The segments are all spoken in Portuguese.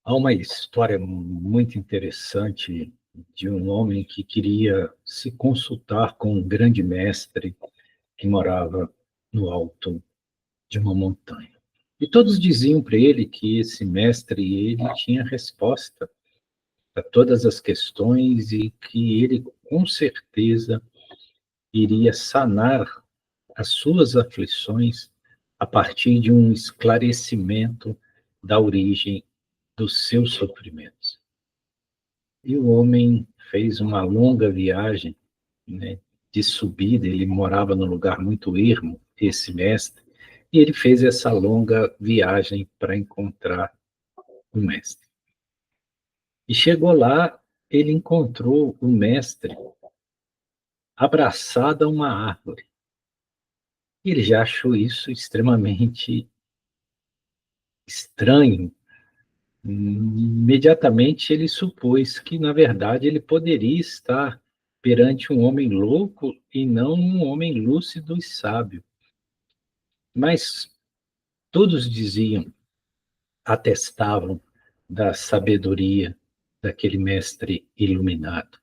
Há uma história muito interessante de um homem que queria se consultar com um grande mestre que morava no alto de uma montanha. E todos diziam para ele que esse mestre ele tinha resposta a todas as questões e que ele com certeza iria sanar as suas aflições a partir de um esclarecimento da origem dos seus sofrimentos. E o homem fez uma longa viagem, né, de subida. Ele morava num lugar muito ermo, esse mestre, e ele fez essa longa viagem para encontrar o mestre. E chegou lá, ele encontrou o mestre abraçado a uma árvore. E ele já achou isso extremamente estranho. Imediatamente ele supôs que, na verdade, ele poderia estar perante um homem louco e não um homem lúcido e sábio. Mas todos diziam, atestavam da sabedoria daquele mestre iluminado.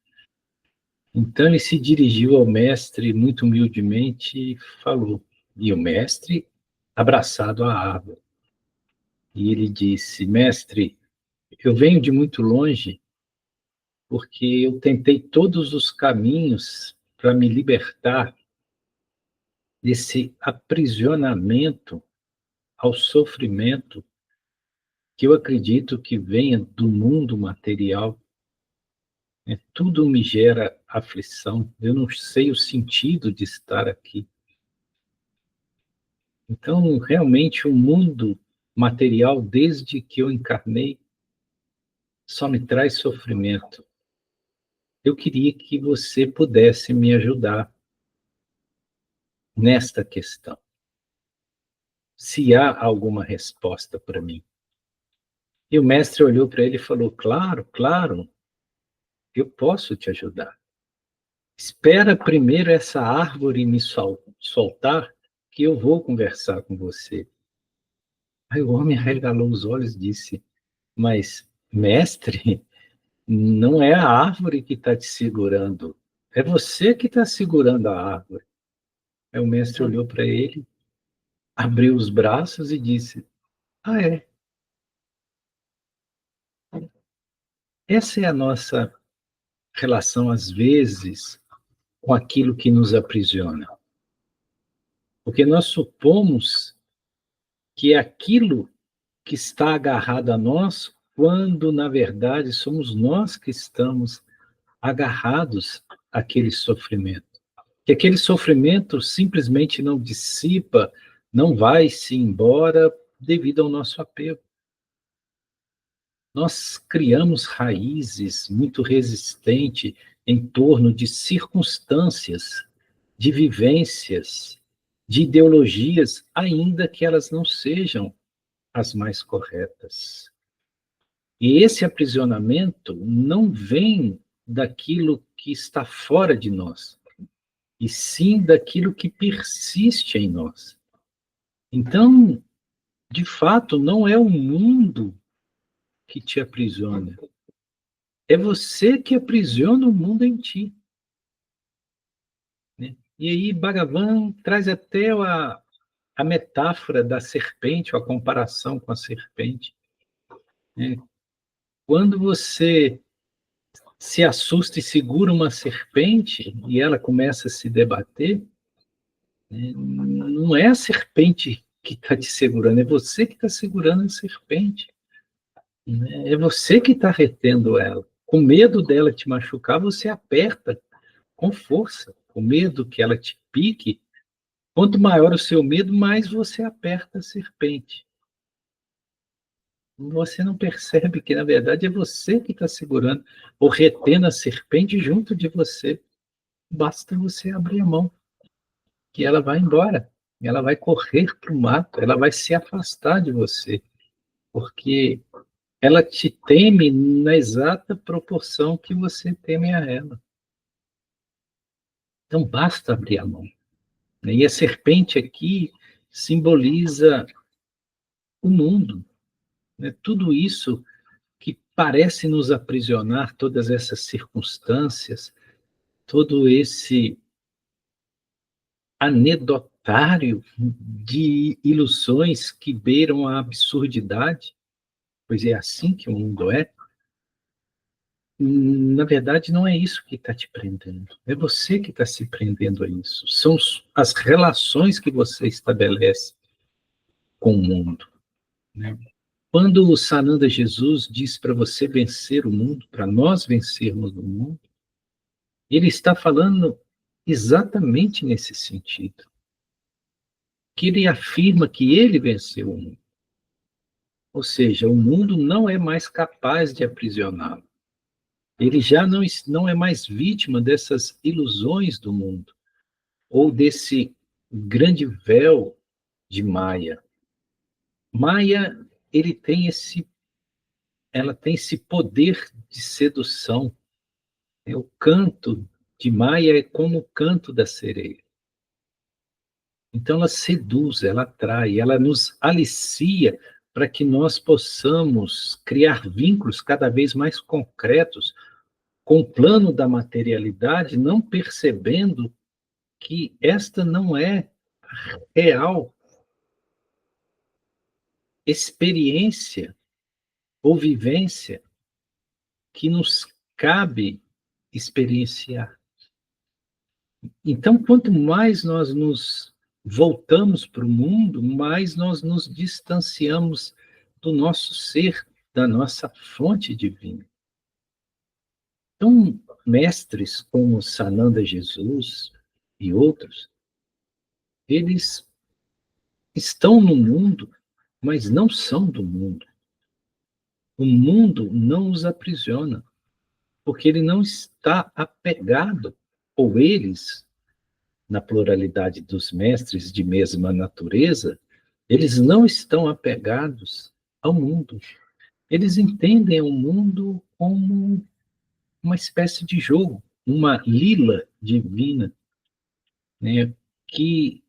Então ele se dirigiu ao mestre muito humildemente e falou. E o mestre, abraçado à árvore. E ele disse: Mestre, eu venho de muito longe porque eu tentei todos os caminhos para me libertar desse aprisionamento ao sofrimento que eu acredito que venha do mundo material. Tudo me gera aflição, eu não sei o sentido de estar aqui. Então, realmente, o mundo material, desde que eu encarnei, só me traz sofrimento. Eu queria que você pudesse me ajudar nesta questão. Se há alguma resposta para mim. E o mestre olhou para ele e falou: Claro, claro, eu posso te ajudar. Espera primeiro essa árvore me soltar, que eu vou conversar com você. Aí o homem arregalou os olhos e disse: Mas, mestre, não é a árvore que está te segurando, é você que está segurando a árvore. Aí o mestre olhou para ele, abriu os braços e disse: Ah, é? Essa é a nossa relação, às vezes, com aquilo que nos aprisiona. Porque nós supomos que é aquilo que está agarrado a nós, quando, na verdade, somos nós que estamos agarrados àquele sofrimento. Que aquele sofrimento simplesmente não dissipa, não vai-se embora devido ao nosso apego. Nós criamos raízes muito resistentes em torno de circunstâncias, de vivências, de ideologias, ainda que elas não sejam as mais corretas. E esse aprisionamento não vem daquilo que está fora de nós, e sim daquilo que persiste em nós. Então, de fato, não é o mundo que te aprisiona, é você que aprisiona o mundo em ti. Né? E aí Bhagavan traz até a metáfora da serpente, ou a comparação com a serpente. Né? Quando você se assusta e segura uma serpente, e ela começa a se debater, né? Não é a serpente que está te segurando, é você que está segurando a serpente, né? É você que está retendo ela. Com medo dela te machucar, você aperta com força. Com medo que ela te pique, quanto maior o seu medo, mais você aperta a serpente. Você não percebe que, na verdade, é você que está segurando ou retendo a serpente junto de você. Basta você abrir a mão, que ela vai embora. Ela vai correr para o mato, ela vai se afastar de você, porque ela te teme na exata proporção que você teme a ela. Então, basta abrir a mão. E a serpente aqui simboliza o mundo, né? Tudo isso que parece nos aprisionar, todas essas circunstâncias, todo esse anedotário de ilusões que beiram a absurdidade, pois é assim que o mundo é, na verdade não é isso que está te prendendo, é você que está se prendendo a isso, são as relações que você estabelece com o mundo, né? Quando o Sananda Jesus diz para você vencer o mundo, para nós vencermos o mundo, ele está falando exatamente nesse sentido, que ele afirma que ele venceu o mundo. Ou seja, o mundo não é mais capaz de aprisioná-lo. Ele já não é mais vítima dessas ilusões do mundo, ou desse grande véu de Maia. Maia, ela tem esse poder de sedução. O canto de Maia é como o canto da sereia. Então ela seduz, ela atrai, ela nos alicia para que nós possamos criar vínculos cada vez mais concretos com o plano da materialidade, não percebendo que esta não é real experiência ou vivência que nos cabe experienciar. Então, quanto mais nós nos voltamos para o mundo, mais nós nos distanciamos do nosso ser, da nossa fonte divina. Então, mestres como Sananda Jesus e outros, eles estão no mundo, mas não são do mundo. O mundo não os aprisiona, porque ele não está apegado, ou eles, na pluralidade dos mestres de mesma natureza, eles não estão apegados ao mundo. Eles entendem o mundo como uma espécie de jogo, uma lila divina, né, que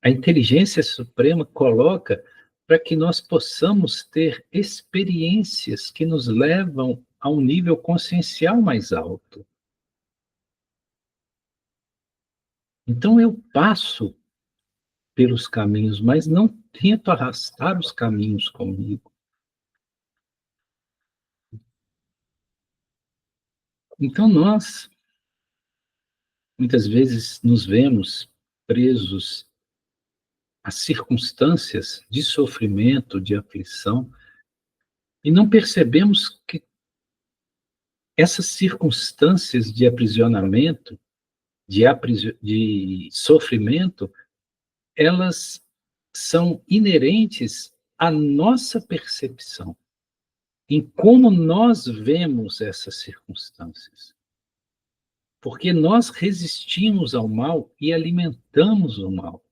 a inteligência suprema coloca para que nós possamos ter experiências que nos levam a um nível consciencial mais alto. Então eu passo pelos caminhos, mas não tento arrastar os caminhos comigo. Então nós, muitas vezes, nos vemos presos a circunstâncias de sofrimento, de aflição, e não percebemos que essas circunstâncias de aprisionamento, de sofrimento, elas são inerentes à nossa percepção, em como nós vemos essas circunstâncias. Porque nós resistimos ao mal e alimentamos o mal.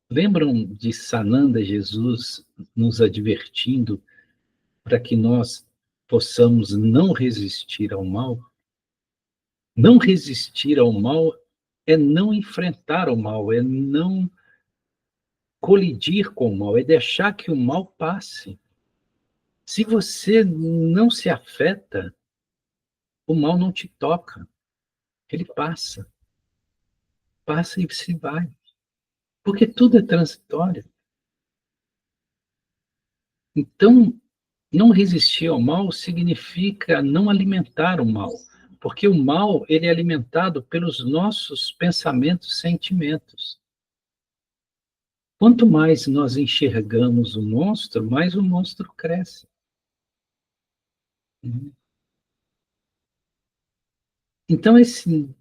Lembram de Sananda Jesus nos advertindo para que nós possamos não resistir ao mal? Não resistir ao mal é não enfrentar o mal, é não colidir com o mal, é deixar que o mal passe. Se você não se afeta, o mal não te toca. Ele passa. Passa e se vai. Porque tudo é transitório. Então, não resistir ao mal significa não alimentar o mal. porque o mal ele é alimentado pelos nossos pensamentos, sentimentos. Quanto mais nós enxergamos o monstro, mais o monstro cresce. Então, esse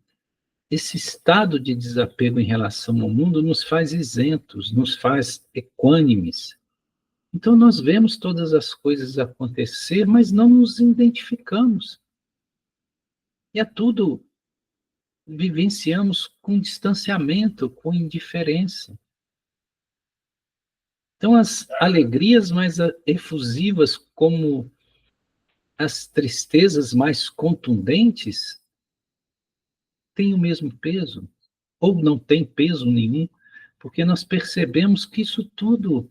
estado de desapego em relação ao mundo nos faz isentos, nos faz equânimes. Então, nós vemos todas as coisas acontecer, mas não nos identificamos. E a tudo vivenciamos com distanciamento, com indiferença. Então, as alegrias mais efusivas, como as tristezas mais contundentes, têm o mesmo peso, ou não têm peso nenhum, porque nós percebemos que isso tudo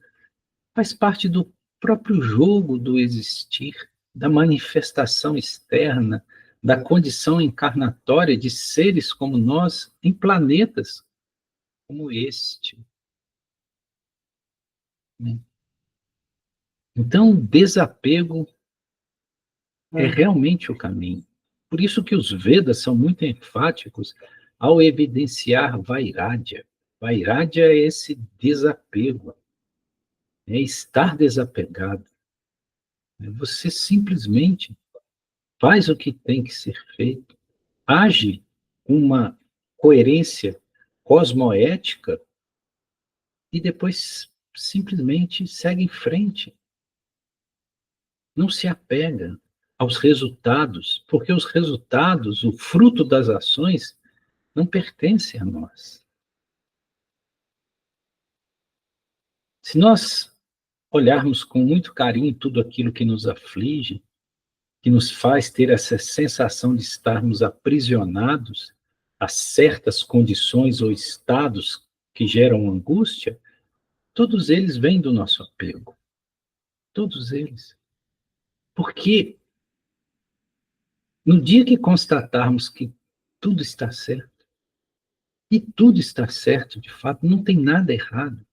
faz parte do próprio jogo do existir, da manifestação externa, da condição encarnatória de seres como nós em planetas como este. Então, o desapego é realmente o caminho. Por isso que os Vedas são muito enfáticos ao evidenciar Vairagya. Vairagya é esse desapego, é estar desapegado. Você simplesmente faz o que tem que ser feito, age com uma coerência cosmoética e depois simplesmente segue em frente. Não se apega aos resultados, porque os resultados, o fruto das ações, não pertence a nós. Se nós olharmos com muito carinho tudo aquilo que nos aflige, que nos faz ter essa sensação de estarmos aprisionados a certas condições ou estados que geram angústia, todos eles vêm do nosso apego. Todos eles. Porque no dia que constatarmos que tudo está certo, e tudo está certo de fato, não tem nada errado,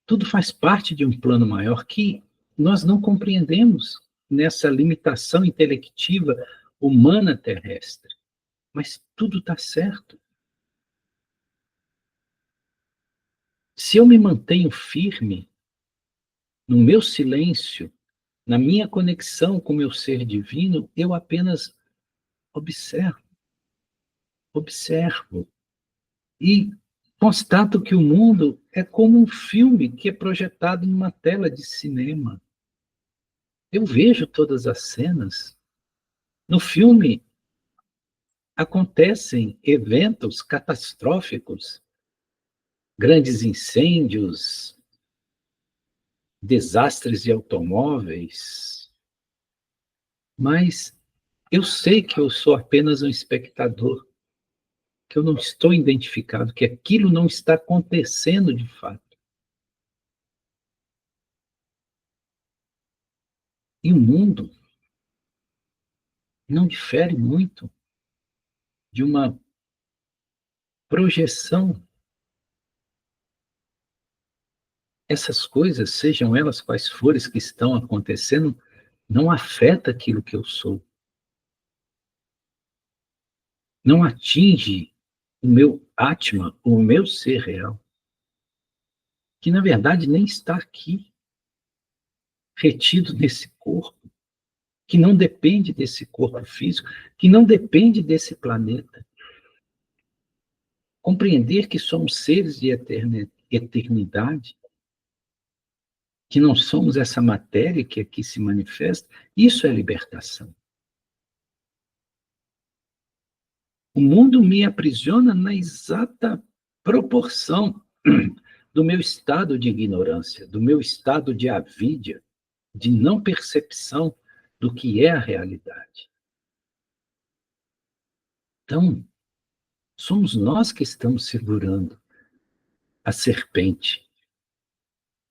tudo faz parte de um plano maior que nós não compreendemos nessa limitação intelectiva humana terrestre. Mas tudo está certo. Se eu me mantenho firme no meu silêncio, na minha conexão com o meu ser divino, eu apenas observo, observo e constato que o mundo é como um filme que é projetado numa tela de cinema. Eu vejo todas as cenas. No filme acontecem eventos catastróficos, grandes incêndios, desastres de automóveis, mas eu sei que eu sou apenas um espectador, que eu não estou identificado, que aquilo não está acontecendo de fato. E o mundo não difere muito de uma projeção. Essas coisas, sejam elas quais forem que estão acontecendo, não afeta aquilo que eu sou. Não atinge o meu Atma, o meu ser real, que na verdade nem está aqui, retido nesse corpo, que não depende desse corpo físico, que não depende desse planeta. Compreender que somos seres de eternidade, que não somos essa matéria que aqui se manifesta, isso é libertação. O mundo me aprisiona na exata proporção do meu estado de ignorância, do meu estado de avídia, de não percepção do que é a realidade. Então, somos nós que estamos segurando a serpente.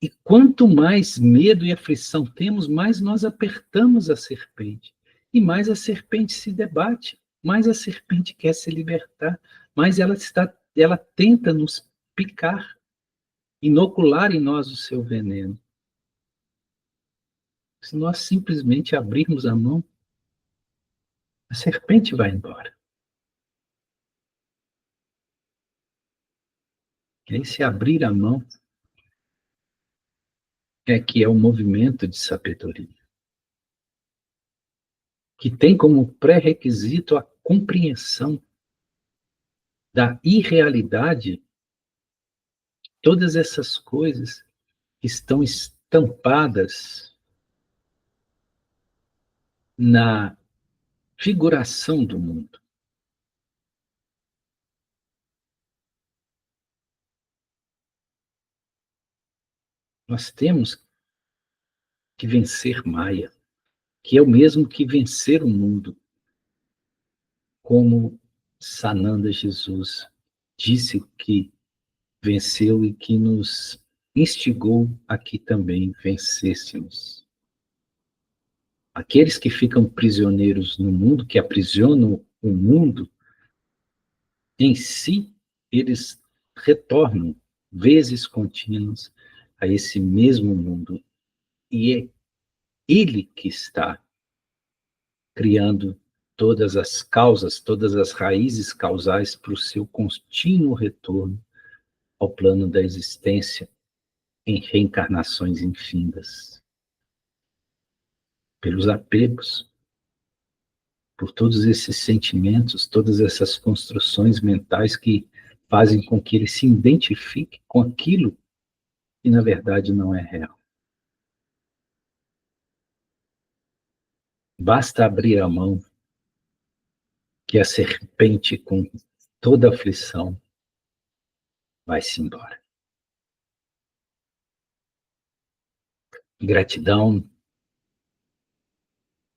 E quanto mais medo e aflição temos, mais nós apertamos a serpente. E mais a serpente se debate, mais a serpente quer se libertar, mais ela tenta nos picar, inocular em nós o seu veneno. Se nós simplesmente abrirmos a mão, a serpente vai embora. E aí, se abrir a mão, é que é o movimento de sabedoria, que tem como pré-requisito a compreensão da irrealidade, todas essas coisas que estão estampadas na figuração do mundo. Nós temos que vencer Maia, que é o mesmo que vencer o mundo, como Sananda Jesus disse que venceu e que nos instigou a que também vencêssemos. Aqueles que ficam prisioneiros no mundo, que aprisionam o mundo, em si, eles retornam vezes contínuas a esse mesmo mundo. E é ele que está criando todas as causas, todas as raízes causais para o seu contínuo retorno ao plano da existência em reencarnações infindas. Pelos apegos, por todos esses sentimentos, todas essas construções mentais que fazem com que ele se identifique com aquilo que na verdade não é real. Basta abrir a mão que a serpente, com toda aflição, vai-se embora. Gratidão,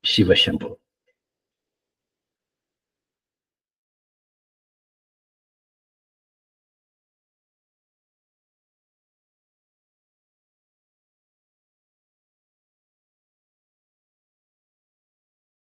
Shiva Shambhu.